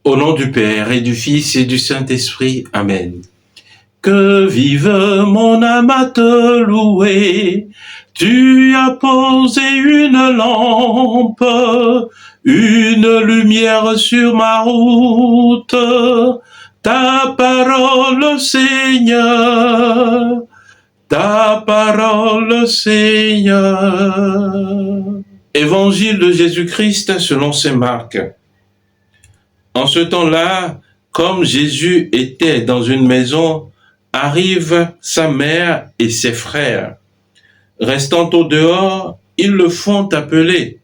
Au nom du Père et du Fils et du Saint-Esprit. Amen. Que vive mon âme à te louer. Tu as posé une lampe, une lumière sur ma route. Ta parole, Seigneur, ta parole, Seigneur. Évangile de Jésus-Christ selon saint Marc. En ce temps-là, comme Jésus était dans une maison, arrivent sa mère et ses frères. Restant au dehors, ils le font appeler.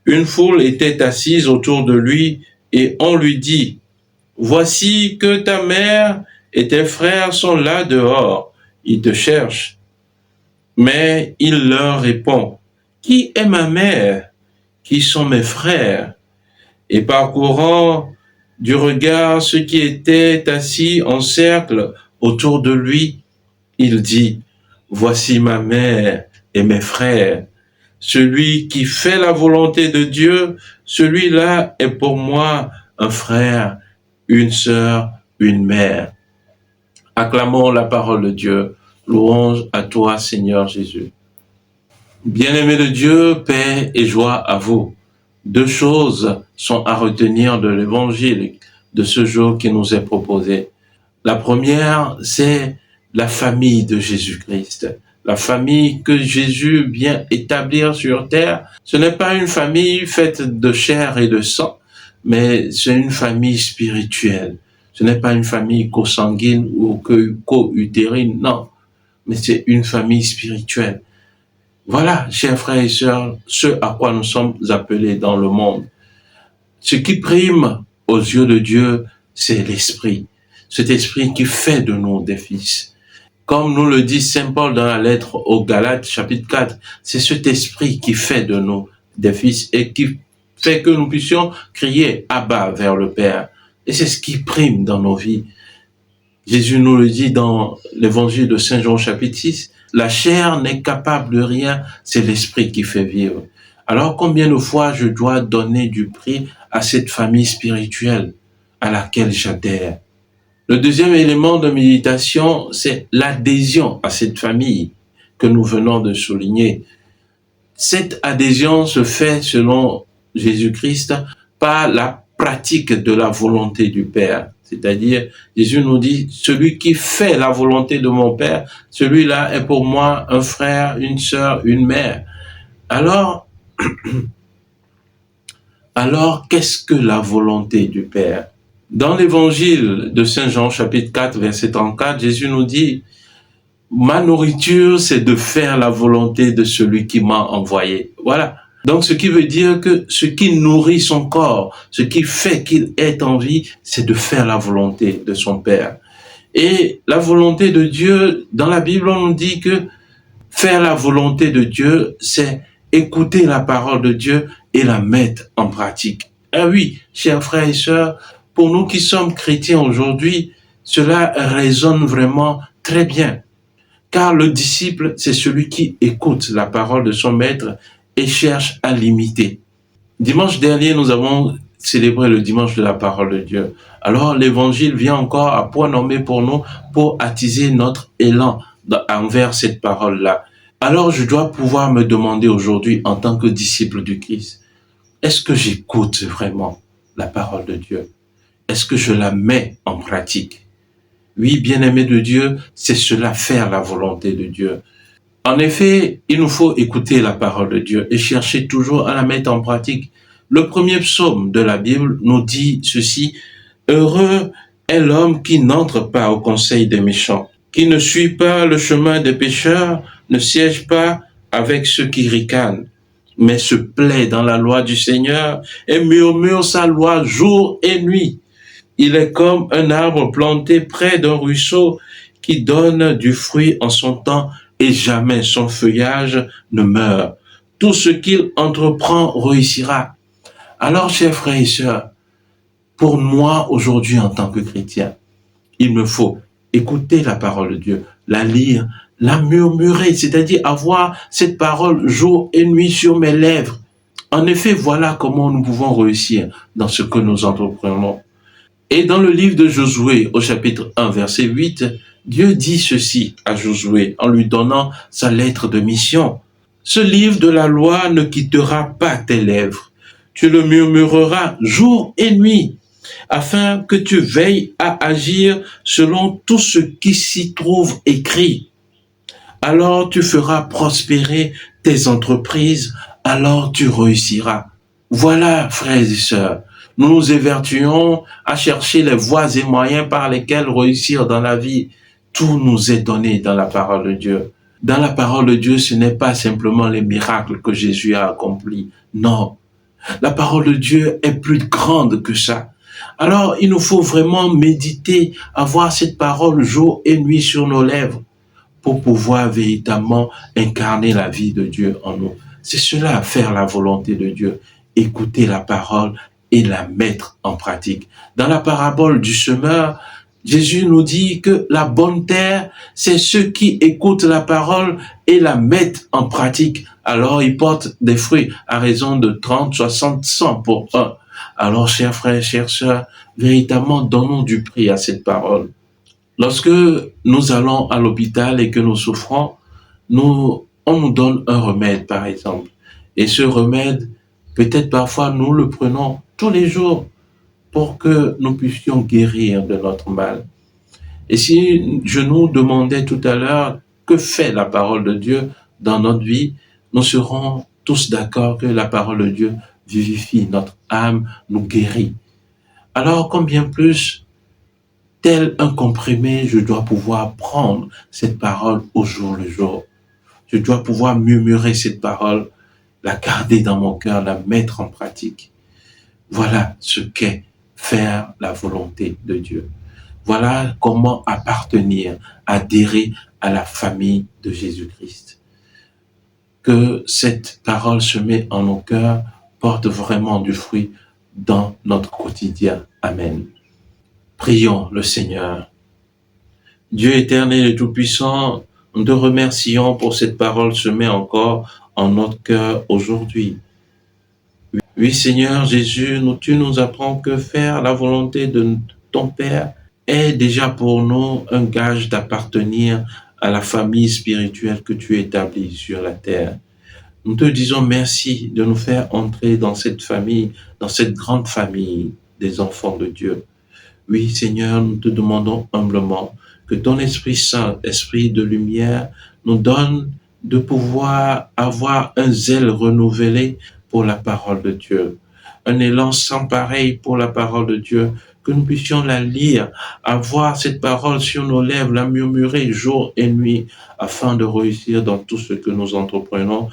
Une foule était assise autour de lui et on lui dit, « Voici que ta mère et tes frères sont là dehors, ils te cherchent. » Mais il leur répond, « Qui est ma mère? Qui sont mes frères? » Et parcourant du regard ceux qui étaient assis en cercle autour de lui, il dit, « Voici ma mère et mes frères. Celui qui fait la volonté de Dieu, celui-là est pour moi un frère, une sœur, une mère. » Acclamons la parole de Dieu. Louange à toi, Seigneur Jésus. Bien-aimés de Dieu, paix et joie à vous. Deux choses sont à retenir de l'évangile de ce jour qui nous est proposé. La première, c'est la famille de Jésus-Christ. La famille que Jésus vient établir sur terre, ce n'est pas une famille faite de chair et de sang, mais c'est une famille spirituelle. Ce n'est pas une famille consanguine ou co-utérine, non, mais c'est une famille spirituelle. Voilà, chers frères et sœurs, ce à quoi nous sommes appelés dans le monde. Ce qui prime aux yeux de Dieu, c'est l'esprit. Cet esprit qui fait de nous des fils. Comme nous le dit saint Paul dans la lettre aux Galates, chapitre 4, c'est cet esprit qui fait de nous des fils et qui fait que nous puissions crier Abba vers le Père. Et c'est ce qui prime dans nos vies. Jésus nous le dit dans l'évangile de saint Jean, chapitre 6, la chair n'est capable de rien, c'est l'esprit qui fait vivre. Alors combien de fois je dois donner du prix à cette famille spirituelle à laquelle j'adhère? Le deuxième élément de méditation, c'est l'adhésion à cette famille que nous venons de souligner. Cette adhésion se fait, selon Jésus-Christ, par la pratique de la volonté du Père. C'est-à-dire, Jésus nous dit, celui qui fait la volonté de mon Père, celui-là est pour moi un frère, une sœur, une mère. Alors, qu'est-ce que la volonté du Père? Dans l'évangile de Saint Jean, chapitre 4, verset 34, Jésus nous dit, « Ma nourriture, c'est de faire la volonté de celui qui m'a envoyé. » Voilà. Donc, ce qui veut dire que ce qui nourrit son corps, ce qui fait qu'il est en vie, c'est de faire la volonté de son Père. Et la volonté de Dieu, dans la Bible, on nous dit que faire la volonté de Dieu, c'est écouter la parole de Dieu et la mettre en pratique. Ah oui, chers frères et sœurs, pour nous qui sommes chrétiens aujourd'hui, cela résonne vraiment très bien. Car le disciple, c'est celui qui écoute la parole de son maître et cherche à l'imiter. Dimanche dernier, nous avons célébré le dimanche de la parole de Dieu. Alors, l'évangile vient encore à point nommé pour nous pour attiser notre élan envers cette parole-là. Alors, je dois pouvoir me demander aujourd'hui, en tant que disciple du Christ, est-ce que j'écoute vraiment la parole de Dieu? Est-ce que je la mets en pratique? Oui, bien-aimé de Dieu, c'est cela, faire la volonté de Dieu. En effet, il nous faut écouter la parole de Dieu et chercher toujours à la mettre en pratique. Le premier psaume de la Bible nous dit ceci, « Heureux est l'homme qui n'entre pas au conseil des méchants, qui ne suit pas le chemin des pécheurs, ne siège pas avec ceux qui ricanent, mais se plaît dans la loi du Seigneur et murmure sa loi jour et nuit. Il est comme un arbre planté près d'un ruisseau qui donne du fruit en son temps et jamais son feuillage ne meurt. Tout ce qu'il entreprend réussira. » Alors, chers frères et sœurs, pour moi aujourd'hui en tant que chrétien, il me faut écouter la parole de Dieu, la lire, la murmurer, c'est-à-dire avoir cette parole jour et nuit sur mes lèvres. En effet, voilà comment nous pouvons réussir dans ce que nous entreprenons. Et dans le livre de Josué, au chapitre 1, verset 8, Dieu dit ceci à Josué en lui donnant sa lettre de mission. Ce livre de la loi ne quittera pas tes lèvres. Tu le murmureras jour et nuit, afin que tu veilles à agir selon tout ce qui s'y trouve écrit. Alors tu feras prospérer tes entreprises, alors tu réussiras. Voilà, frères et sœurs, nous nous évertuons à chercher les voies et moyens par lesquels réussir dans la vie. Tout nous est donné dans la parole de Dieu. Dans la parole de Dieu, ce n'est pas simplement les miracles que Jésus a accomplis. Non, la parole de Dieu est plus grande que ça. Alors, il nous faut vraiment méditer, avoir cette parole jour et nuit sur nos lèvres pour pouvoir véritablement incarner la vie de Dieu en nous. C'est cela, faire la volonté de Dieu, écouter la parole et la mettre en pratique. Dans la parabole du semeur, Jésus nous dit que la bonne terre, c'est ceux qui écoutent la parole et la mettent en pratique. Alors, ils portent des fruits à raison de 30, 60, 100 pour un. Alors, chers frères, chères sœurs, véritablement, donnons du prix à cette parole. Lorsque nous allons à l'hôpital et que nous souffrons, on nous donne un remède, par exemple. Et ce remède, peut-être parfois, nous le prenons tous les jours pour que nous puissions guérir de notre mal. Et si je nous demandais tout à l'heure que fait la parole de Dieu dans notre vie, nous serons tous d'accord que la parole de Dieu vivifie notre âme, nous guérit. Alors, combien plus, tel un comprimé, je dois pouvoir prendre cette parole au jour le jour. Je dois pouvoir murmurer cette parole, la garder dans mon cœur, la mettre en pratique. Voilà ce qu'est faire la volonté de Dieu. Voilà comment appartenir, adhérer à la famille de Jésus-Christ. Que cette parole semée en nos cœurs porte vraiment du fruit dans notre quotidien. Amen. Prions le Seigneur. Dieu éternel et tout-puissant, nous te remercions pour cette parole semée encore en notre cœur aujourd'hui. Oui, Seigneur Jésus, tu nous apprends que faire la volonté de ton Père est déjà pour nous un gage d'appartenir à la famille spirituelle que tu établis sur la terre. Nous te disons merci de nous faire entrer dans cette famille, dans cette grande famille des enfants de Dieu. Oui, Seigneur, nous te demandons humblement que ton Esprit Saint, Esprit de lumière, nous donne de pouvoir avoir un zèle renouvelé pour la parole de Dieu, un élan sans pareil pour la parole de Dieu, que nous puissions la lire, avoir cette parole sur nos lèvres, la murmurer jour et nuit, afin de réussir dans tout ce que nous entreprenons.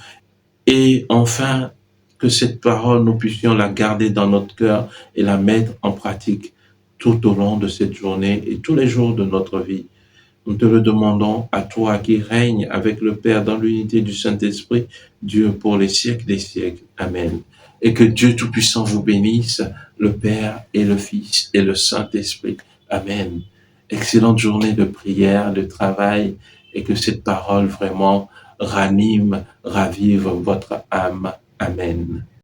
Et enfin, que cette parole, nous puissions la garder dans notre cœur et la mettre en pratique tout au long de cette journée et tous les jours de notre vie. Nous te le demandons à toi qui règnes avec le Père dans l'unité du Saint-Esprit, Dieu pour les siècles des siècles. Amen. Et que Dieu Tout-Puissant vous bénisse, le Père et le Fils et le Saint-Esprit. Amen. Excellente journée de prière, de travail, et que cette parole vraiment ranime, ravive votre âme. Amen.